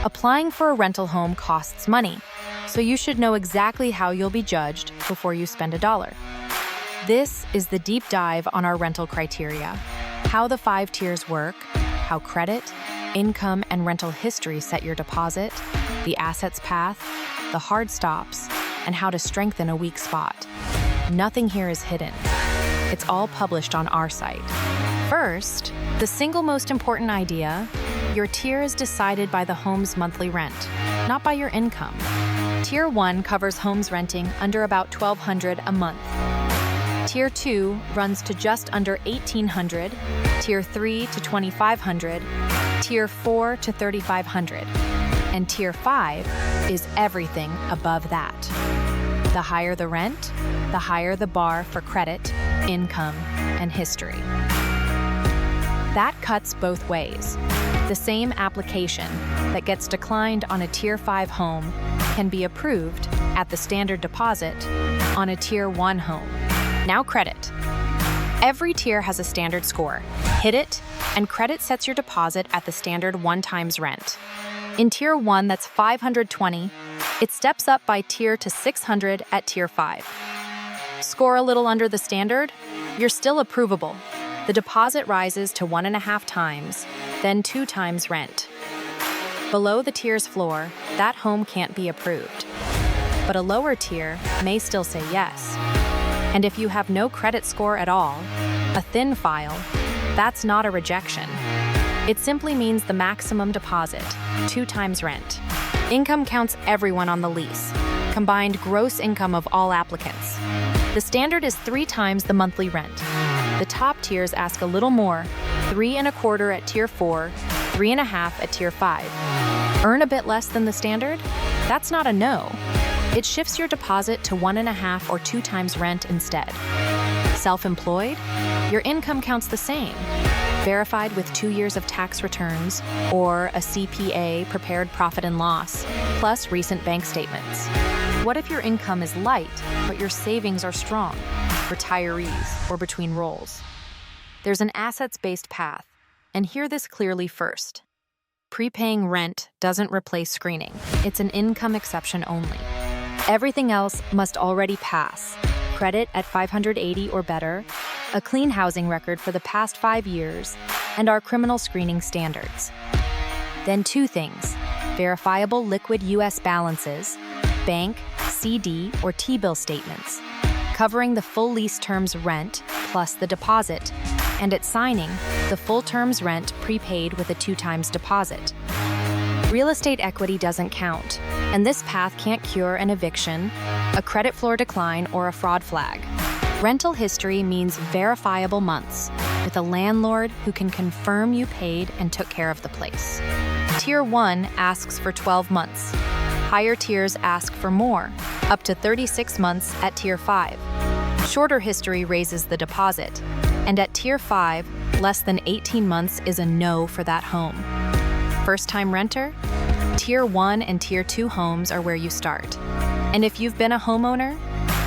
Applying for a rental home costs money, so you should know exactly how you'll be judged before you spend a dollar. This is the deep dive on our rental criteria, how the 5 tiers work, how credit, income, and rental history set your deposit, the assets path, the hard stops, and how to strengthen a weak spot. Nothing here is hidden. It's all published on our site. First, the single most important idea: your tier is decided by the home's monthly rent, not by your income. Tier 1 covers homes renting under about $1,200 a month. Tier 2 runs to just under $1,800, Tier 3 to $2,500, Tier 4 to $3,500, and Tier 5 is everything above that. The higher the rent, the higher the bar for credit, income, and history. That cuts both ways. The same application that gets declined on a Tier 5 home can be approved at the standard deposit on a Tier 1 home. Now credit. Every tier has a standard score. Hit it, and credit sets your deposit at the standard 1 times rent. In Tier 1, that's $520. It steps up by tier to $600 at Tier 5. Score a little under the standard? You're still approvable. The deposit rises to 1.5 times, then 2 times rent. Below the tier's floor, that home can't be approved. But a lower tier may still say yes. And if you have no credit score at all, a thin file, that's not a rejection. It simply means the maximum deposit, 2 times rent. Income counts everyone on the lease, combined gross income of all applicants. The standard is 3 times the monthly rent. The top tiers ask a little more, 3.25 at Tier 4, 3.5 at Tier 5. Earn a bit less than the standard? That's not a no. It shifts your deposit to 1.5 or 2 times rent instead. Self-employed? Your income counts the same. Verified with 2 years of tax returns or a CPA prepared profit and loss, plus recent bank statements. What if your income is light, but your savings are strong? Retirees or between roles. There's an assets-based path, and hear this clearly first. Prepaying rent doesn't replace screening. It's an income exception only. Everything else must already pass. Credit at 580 or better, a clean housing record for the past 5 years, and our criminal screening standards. Then 2 things: verifiable liquid U.S. balances, bank, CD, or T-bill statements, covering the full lease term's rent plus the deposit, and at signing, the full term's rent prepaid with a 2 times deposit. Real estate equity doesn't count, and this path can't cure an eviction, a credit floor decline, or a fraud flag. Rental history means verifiable months, with a landlord who can confirm you paid and took care of the place. Tier 1 asks for 12 months. Higher tiers ask for more, up to 36 months at Tier 5. Shorter history raises the deposit, and at Tier 5, less than 18 months is a no for that home. First-time renter? Tier 1 and Tier 2 homes are where you start. And if you've been a homeowner,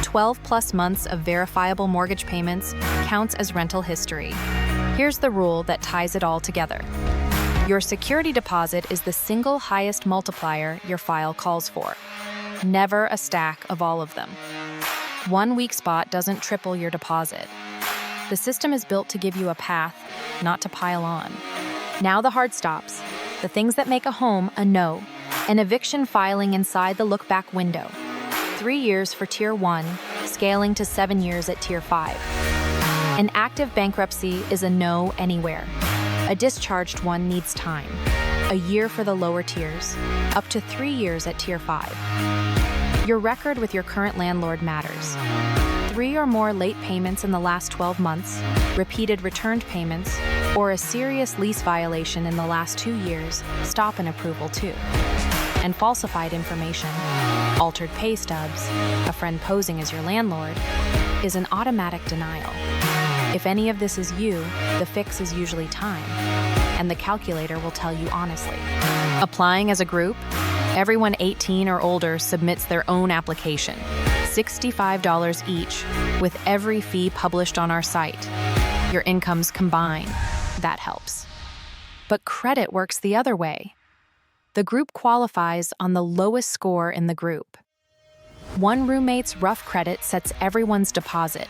12-plus months of verifiable mortgage payments counts as rental history. Here's the rule that ties it all together. Your security deposit is the single highest multiplier your file calls for. Never a stack of all of them. 1 weak spot doesn't triple your deposit. The system is built to give you a path, not to pile on. Now the hard stops. The things that make a home a no. An eviction filing inside the look-back window. 3 years for Tier 1, scaling to 7 years at Tier 5. An active bankruptcy is a no anywhere. A discharged one needs time. A year for the lower tiers, up to 3 years at Tier 5. Your record with your current landlord matters. 3 or more late payments in the last 12 months, repeated returned payments, or a serious lease violation in the last 2 years stop an approval too. And falsified information, altered pay stubs, a friend posing as your landlord, is an automatic denial. If any of this is you, the fix is usually time, and the calculator will tell you honestly. Applying as a group, everyone 18 or older submits their own application, $65 each, with every fee published on our site. Your incomes combine. That helps. But credit works the other way. the group qualifies on the lowest score in the group. One roommate's rough credit sets everyone's deposit,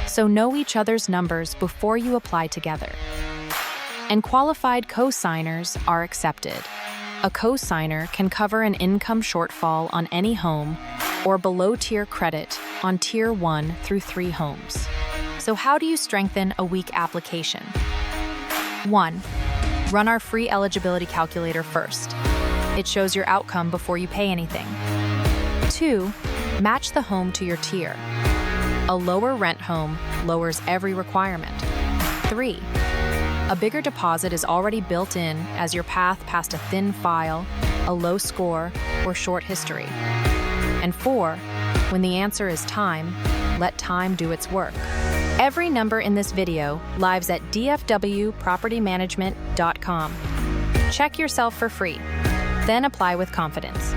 so know each other's numbers before you apply together. And qualified cosigners are accepted. A cosigner can cover an income shortfall on any home or below-tier credit on Tier 1 through 3 homes. So how do you strengthen a weak application? 1. Run our free eligibility calculator first. It shows your outcome before you pay anything. 2. Match the home to your tier. A lower rent home lowers every requirement. 3. A bigger deposit is already built in as your path past a thin file, a low score, or short history. And 4, when the answer is time, let time do its work. Every number in this video lives at dfwpropertymanagement.com. Check yourself for free, then apply with confidence.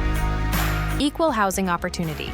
Equal housing opportunity.